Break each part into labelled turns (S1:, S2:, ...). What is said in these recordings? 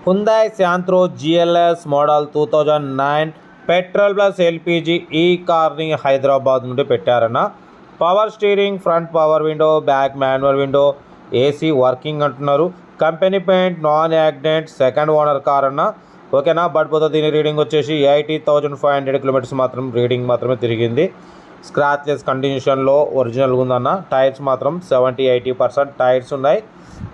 S1: హుందాయ్ Santro GLS model 2009 petrol plus LPG ఈ కార్ని హైదరాబాద్ నుండి పెట్టారన్న. Power steering, front power window, back manual window, AC working అంటున్నారు. Company paint, non accident, second owner car అన్న. ఓకేనా. But పోతే దీని రీడింగ్ వచ్చేసి 80,500 కిలోమీటర్స్ రీడింగ్ మాత్రమే తిరిగింది. స్క్రాచ్లెస్ కండిషన్లో ఒరిజినల్గా ఉందన్న. టైర్స్ మాత్రం 70-80% టైర్స్ ఉన్నాయి.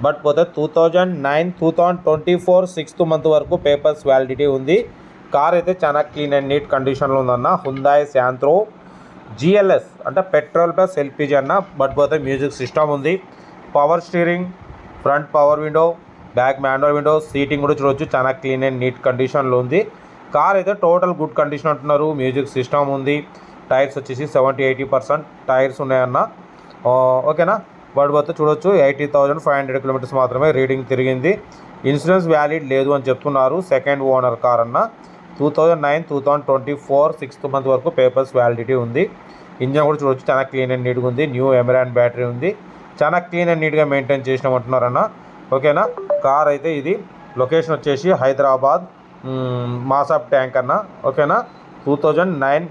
S1: బట్ పోతే 2024 6th మంత్ వరకు పేపర్స్ వ్యాలిడిటీ ఉంది. కార్ అయితే చాలా క్లీన్ అండ్ నీట్ కండిషన్లో ఉందన్న. హుందాయ్ శాంత్రో GLS అంటే పెట్రోల్ ప్లస్ ఎల్పిజి అన్న. బట్ పోతే మ్యూజిక్ సిస్టమ్ ఉంది, power steering, front power window, back manual window, seating కూడా చూడవచ్చు, చాలా క్లీన్ అండ్ నీట్ కండిషన్లో ఉంది. కార్ అయితే టోటల్ గుడ్ కండిషన్ అంటున్నారు. మ్యూజిక్ సిస్టమ్ ఉంది. టైర్స్ వచ్చేసి 70-80% టైర్స్ ఉన్నాయన్న. ఓకేనా. బట్ పోతే చూడొచ్చు 80,500 కిలోమీటర్స్ మాత్రమే రీడింగ్ తిరిగింది. ఇన్సూరెన్స్ వ్యాలిడ్ లేదు అని చెప్తున్నారు. సెకండ్ ఓనర్ కార్ అన్న. 2024 6th మంత్ వరకు పేపర్స్ వ్యాలిడిటీ ఉంది. ఇంజన్ కూడా చూడొచ్చు, చాలా క్లీన్ అండ్ నీట్గా ఉంది. న్యూ ఎమిరాన్ బ్యాటరీ ఉంది. చాలా క్లీన్ అండ్ నీట్గా మెయింటైన్ చేసినామంటున్నారన్న. ఓకేనా. కార్ అయితే ఇది లొకేషన్ వచ్చేసి హైదరాబాద్ మాసాబ్ ట్యాంక్ అన్న. ఓకేనా. 2009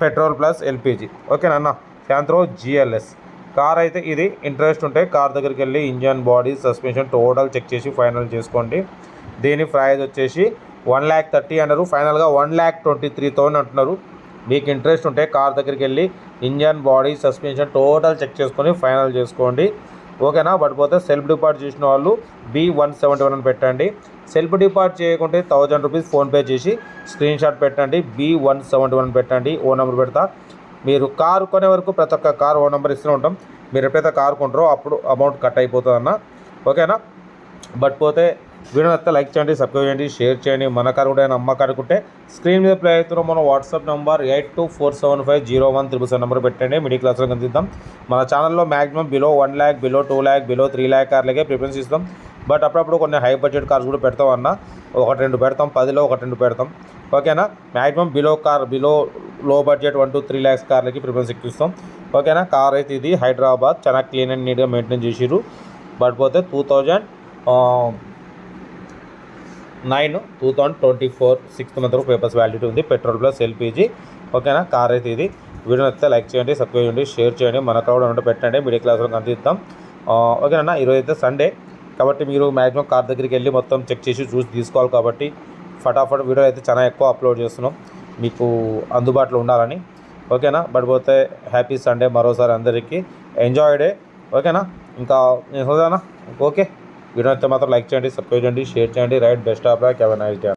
S1: పెట్రోల్ ప్లస్ ఎల్పిజి. ఓకేనా. శాంత్రో GLS కార్ అయితే ఇది. ఇంట్రెస్ట్ ఉంటే కార్ దగ్గరికి వెళ్ళి engine, body, suspension total check చేసి ఫైనల్ చేసుకోండి. దీని ప్రైస్ వచ్చేసి 1,30,000 అన్నారు. ఫైనల్గా 1,23,000 అంటున్నారు. మీకు ఇంట్రెస్ట్ ఉంటే కార్ దగ్గరికి వెళ్ళి engine, body, suspension total check చేసుకొని ఫైనల్ చేసుకోండి. ఓకేనా. బట్ పోతే సెల్ఫ్ డిపార్ట్ చేసిన వాళ్ళు B171 అని పెట్టండి. సెల్ఫ్ డిపార్ట్ చేయకుంటే 1000 రూపీస్ ఫోన్పే చేసి స్క్రీన్ షాట్ పెట్టండి. B171 పెట్టండి. ఓ నెంబర్ పెడతా. మీరు కారు కొనే వరకు ప్రతి ఒక్క కారు ఓ నెంబర్ ఇస్తూ ఉంటాం. మీరు ఎప్పుడైతే కారు కొంటారో అప్పుడు అమౌంట్ కట్ అయిపోతుంది అన్న. ఓకేనా. బట్ పోతే వీడియో నచ్చితే లైక్ చేయండి, సబ్స్క్రైబ్ చేయండి, షేర్ చేయండి. మన కారు కూడా అమ్మకారుకుంటే స్క్రీన్ మీద ప్లే అవుతున్న మన వాట్సాప్ నెంబర్ 8247501777 నెంబర్ పెట్టండి. మిడిల్ క్లాస్లో కనిపిద్దాం. మన ఛానల్లో maximum below 1 lakh, below 2 lakh, below 3 lakh కార్లకే ప్రిఫరెన్స్ ఇస్తాం. బట్ అప్పుడప్పుడు కొన్ని హై బడ్జెట్ కార్స్ కూడా పెడతాం అన్న. 1-2 పెడతాం, 10లో 1-2 పెడతాం. ఓకేనా. మ్యాక్సిమం బిలో లో బడ్జెట్ 1 to 3 lakhs కార్లకి ప్రిఫరెన్స్ ఎక్కిస్తాం. ఓకేనా. కార్ అయితే ఇది హైదరాబాద్, చాలా క్లీన్ అండ్ నీట్గా మెయింటైన్ చేసిర్రు. బట్ పోతే 2024 6th మంత్ వరకు పేపర్స్ వ్యాలిడిటీ ఉంది. Petrol plus LPG. ఓకేనా. కార్ అయితే ఇది. వీడియో నచ్చితే లైక్ చేయండి, సబ్స్క్రైబ్ చేయండి, షేర్ చేయండి. మన కార్ కూడా పెట్టండి. మిడిల్ క్లాస్లో కనిపిద్దాం. ఓకేనా. ఈరోజు అయితే సండే కాబట్టి మీరు మ్యాక్సిమం కార్ దగ్గరికి వెళ్ళి మొత్తం చెక్ చేసి చూసి తీసుకోవాలి. కాబట్టి ఫటాఫట్ వీడియో అయితే చాలా ఎక్కువ అప్లోడ్ చేస్తున్నాం మీకు అందుబాటులో ఉండాలని. ఓకేనా. బట్ పోతే హ్యాపీ సండే మరోసారి అందరికీ. Enjoy day. ఓకేనా. ఇంకా నేను ఓకే. వీడియో అయితే మాత్రం లైక్ చేయండి, సబ్స్క్రైబ్ చేయండి, షేర్ చేయండి. Right, best of luck, have a nice day.